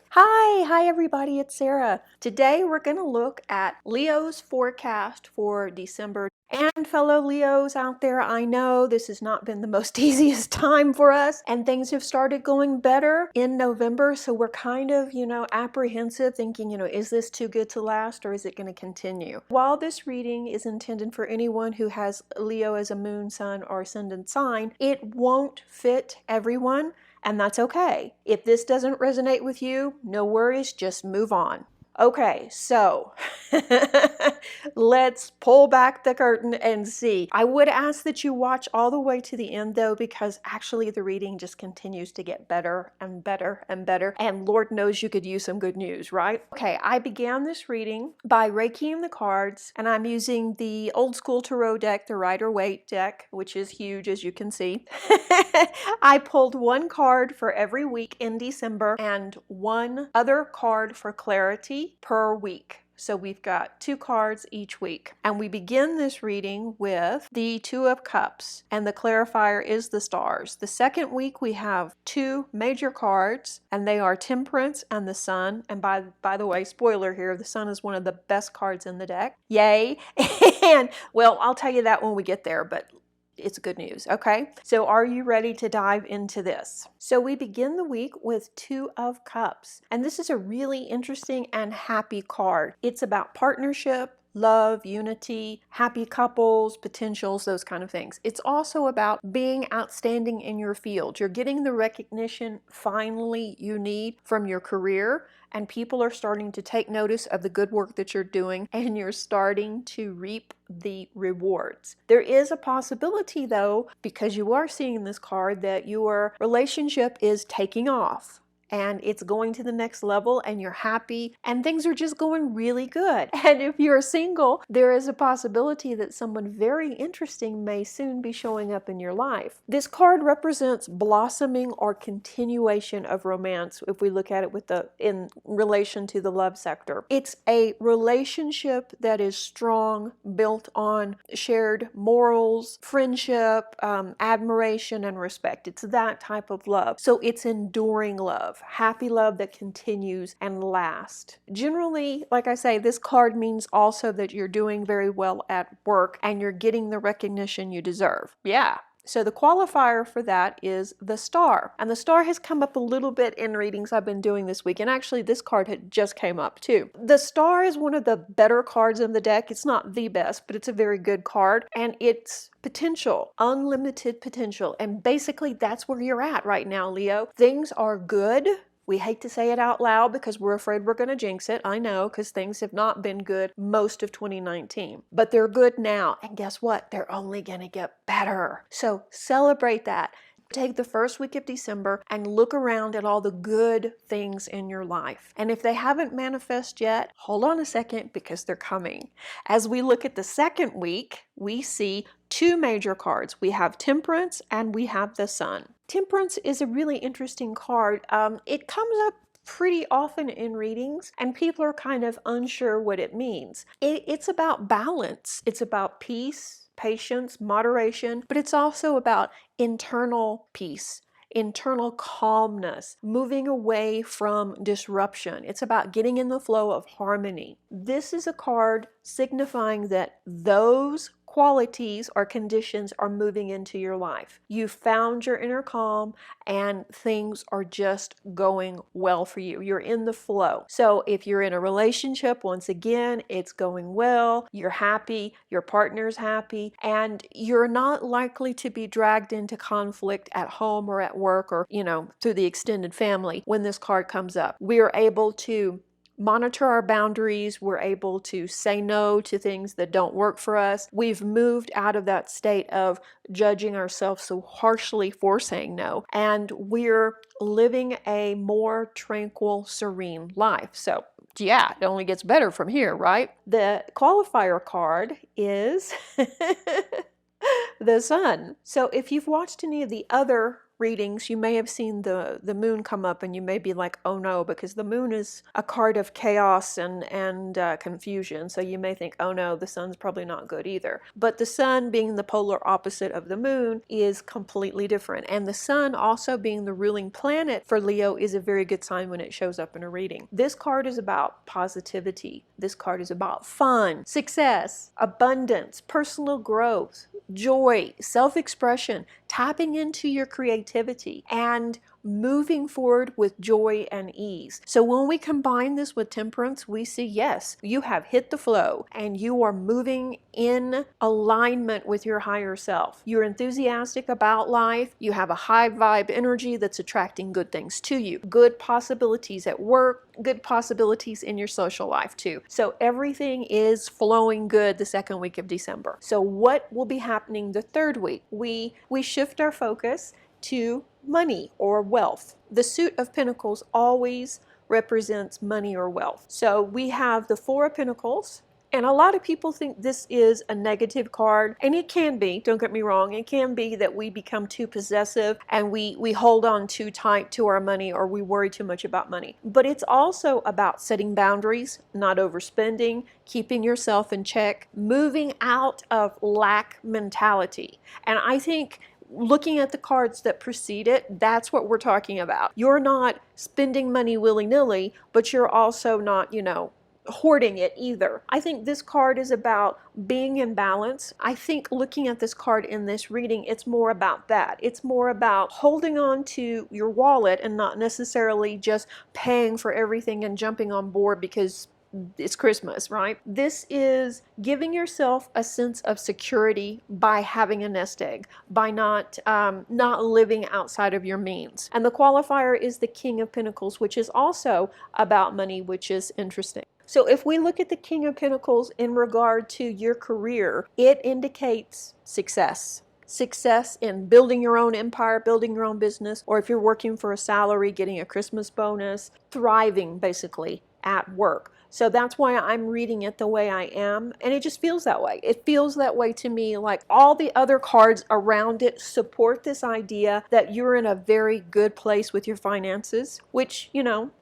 Hi everybody, it's Sarah. Today we're going to look at Leo's forecast for December. And fellow Leos out there, I know this has not been the most easiest time for us, and things have started going better in November, so we're kind of, apprehensive, thinking, is this too good to last or is it going to continue? While this reading is intended for anyone who has Leo as a moon, sun, or ascendant sign, it won't fit everyone. And that's okay. If this doesn't resonate with you, no worries, just move on. Okay, so let's pull back the curtain and see. I would ask that you watch all the way to the end though, because actually the reading just continues to get better and better and better. And Lord knows you could use some good news, right? Okay, I began this reading by Reikiing the cards, and I'm using the old school tarot deck, the Rider-Waite deck, which is huge as you can see. I pulled one card for every week in December and one other card for clarity per week. So we've got 2 cards each week. And we begin this reading with the 2 of Cups, and the clarifier is the stars. The second week we have 2 major cards, and they are Temperance and the Sun. And by the way, spoiler here, the Sun is one of the best cards in the deck. Yay! And well, I'll tell you that when we get there, but it's good news, okay? So are you ready to dive into this? So we begin the week with 2 of Cups, and this is a really interesting and happy card. It's about partnership, love, unity, happy couples, potentials, those kind of things. It's also about being outstanding in your field. You're getting the recognition finally you need from your career, and people are starting to take notice of the good work that you're doing, and you're starting to reap the rewards. There is a possibility though, because you are seeing in this card, that your relationship is taking off and it's going to the next level and you're happy and things are just going really good. And if you're single, there is a possibility that someone very interesting may soon be showing up in your life. This card represents blossoming or continuation of romance if we look at it in relation to the love sector. It's a relationship that is strong, built on shared morals, friendship, admiration, and respect. It's that type of love. So it's enduring love. Happy love that continues and lasts. Generally, like I say, this card means also that you're doing very well at work and you're getting the recognition you deserve. Yeah. So the qualifier for that is the star. And the star has come up a little bit in readings I've been doing this week. And actually this card had just came up too. The star is one of the better cards in the deck. It's not the best, but it's a very good card. And it's potential, unlimited potential. And basically that's where you're at right now, Leo. Things are good. We hate to say it out loud because we're afraid we're going to jinx it. I know, because things have not been good most of 2019. But they're good now. And guess what? They're only going to get better. So celebrate that. Take the first week of December and look around at all the good things in your life. And if they haven't manifested yet, hold on a second because they're coming. As we look at the second week, we see 2 major cards. We have Temperance and we have the Sun. Temperance is a really interesting card. It comes up pretty often in readings and people are kind of unsure what it means. It's about balance. It's about peace, patience, moderation, but it's also about internal peace, internal calmness, moving away from disruption. It's about getting in the flow of harmony. This is a card signifying that those qualities or conditions are moving into your life. You found your inner calm and things are just going well for you. You're in the flow. So if you're in a relationship, once again, it's going well, you're happy, your partner's happy, and you're not likely to be dragged into conflict at home or at work or, through the extended family when this card comes up. We are able to monitor our boundaries. We're able to say no to things that don't work for us. We've moved out of that state of judging ourselves so harshly for saying no. And we're living a more tranquil, serene life. So yeah, it only gets better from here, right? The qualifier card is the Sun. So if you've watched any of the other readings, you may have seen the moon come up, and you may be like, oh no, because the moon is a card of chaos and confusion. So you may think, oh no, the sun's probably not good either. But the sun, being the polar opposite of the moon, is completely different. And the sun also being the ruling planet for Leo is a very good sign when it shows up in a reading. This card is about positivity. This card is about fun, success, abundance, personal growth, joy, self-expression, tapping into your creativity, and moving forward with joy and ease. So when we combine this with temperance, we see, yes, you have hit the flow and you are moving in alignment with your higher self. You're enthusiastic about life. You have a high vibe energy that's attracting good things to you. Good possibilities at work, good possibilities in your social life too. So everything is flowing good the second week of December. So what will be happening the third week? We shift our focus to money or wealth. The suit of Pentacles always represents money or wealth. So we have the Four of Pentacles, and a lot of people think this is a negative card, and it can be, don't get me wrong, it can be that we become too possessive and we hold on too tight to our money, or we worry too much about money. But it's also about setting boundaries, not overspending, keeping yourself in check, moving out of lack mentality. And I think looking at the cards that precede it, that's what we're talking about. You're not spending money willy-nilly, but you're also not, hoarding it either. I think this card is about being in balance. I think looking at this card in this reading, it's more about that. It's more about holding on to your wallet and not necessarily just paying for everything and jumping on board because it's Christmas, right? This is giving yourself a sense of security by having a nest egg, by not living outside of your means. And the qualifier is the King of Pentacles, which is also about money, which is interesting. So if we look at the King of Pentacles in regard to your career, it indicates success. Success in building your own empire, building your own business, or if you're working for a salary, getting a Christmas bonus, thriving basically at work. So that's why I'm reading it the way I am, and it just feels that way. It feels that way to me, like all the other cards around it support this idea that you're in a very good place with your finances, which,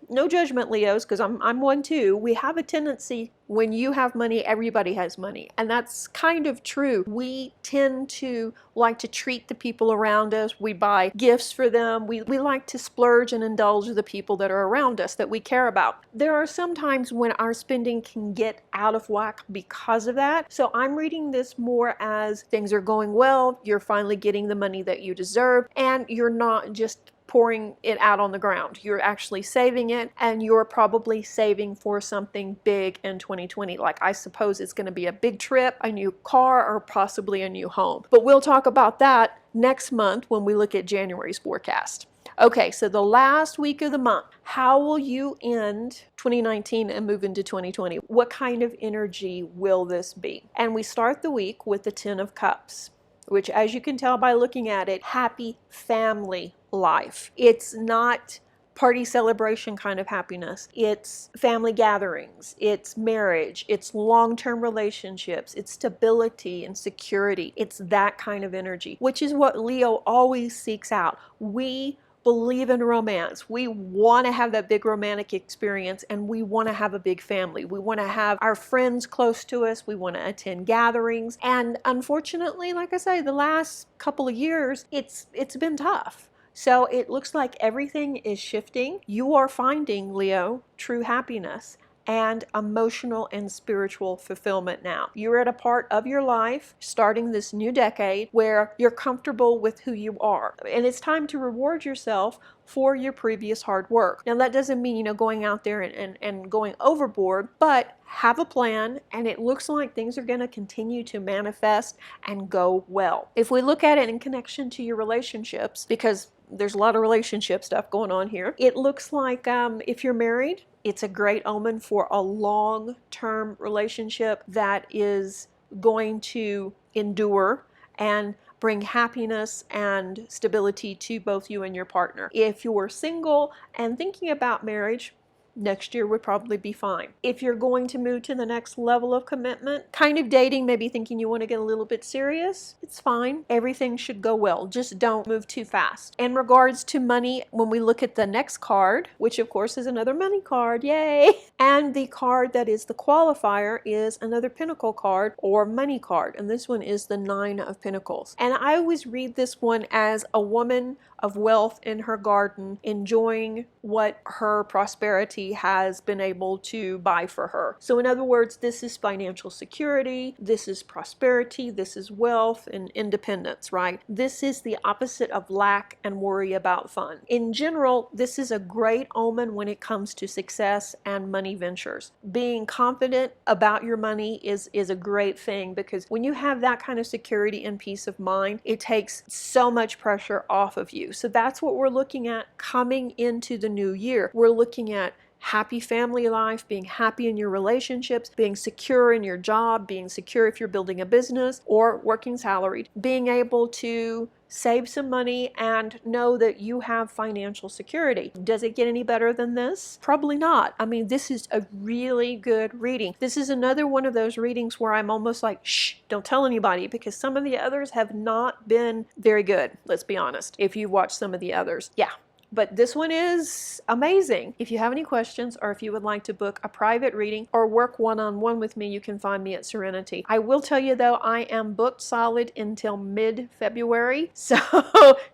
no judgment, Leos, because I'm one too. We have a tendency, when you have money, everybody has money. And that's kind of true. We tend to like to treat the people around us. We buy gifts for them. We like to splurge and indulge the people that are around us that we care about. There are some times when our spending can get out of whack because of that. So I'm reading this more as things are going well. You're finally getting the money that you deserve, and you're not just pouring it out on the ground. You're actually saving it, and you're probably saving for something big in 2020. Like, I suppose it's going to be a big trip, a new car, or possibly a new home. But we'll talk about that next month when we look at January's forecast. Okay, so the last week of the month, how will you end 2019 and move into 2020? What kind of energy will this be? And we start the week with the Ten of Cups, which, as you can tell by looking at it, happy family life. It's not party celebration kind of happiness. It's family gatherings, it's marriage, it's long-term relationships, it's stability and security. It's that kind of energy, which is what Leo always seeks out. We believe in romance. We want to have that big romantic experience, and we want to have a big family. We want to have our friends close to us. We want to attend gatherings. And unfortunately, like I say, the last couple of years, it's been tough. So it looks like everything is shifting. You are finding, Leo, true happiness and emotional and spiritual fulfillment now. You're at a part of your life, starting this new decade, where you're comfortable with who you are. And it's time to reward yourself for your previous hard work. Now, that doesn't mean, going out there and going overboard, but have a plan, and it looks like things are going to continue to manifest and go well. If we look at it in connection to your relationships, because there's a lot of relationship stuff going on here, it looks like if you're married, it's a great omen for a long-term relationship that is going to endure and bring happiness and stability to both you and your partner. If you're single and thinking about marriage, next year would probably be fine. If you're going to move to the next level of commitment, kind of dating, maybe thinking you want to get a little bit serious, it's fine. Everything should go well. Just don't move too fast. In regards to money, when we look at the next card, which of course is another money card, yay! And the card that is the qualifier is another Pentacle card or money card. And this one is the Nine of Pentacles. And I always read this one as a woman of wealth in her garden, enjoying what her prosperity has been able to buy for her. So in other words, this is financial security, this is prosperity, this is wealth and independence, right? This is the opposite of lack and worry about fun. In general, this is a great omen when it comes to success and money ventures. Being confident about your money is a great thing, because when you have that kind of security and peace of mind, it takes so much pressure off of you. So that's what we're looking at coming into the new year. We're looking at happy family life, being happy in your relationships, being secure in your job, being secure if you're building a business or working salaried, being able to save some money and know that you have financial security. Does it get any better than this? Probably not. I mean, this is a really good reading. This is another one of those readings where I'm almost like, shh, don't tell anybody, because some of the others have not been very good. Let's be honest. If you watch some of the others, yeah. But this one is amazing. If you have any questions, or if you would like to book a private reading or work one-on-one with me, you can find me at Serenity. I will tell you though, I am booked solid until mid-February. So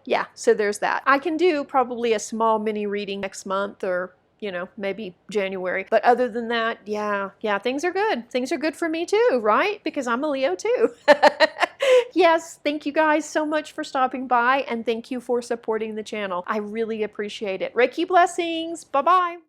yeah, so there's that. I can do probably a small mini reading next month, or maybe January. But other than that, yeah, things are good. Things are good for me too, right? Because I'm a Leo too. Yes, thank you guys so much for stopping by, and thank you for supporting the channel. I really appreciate it. Reiki blessings. Bye-bye.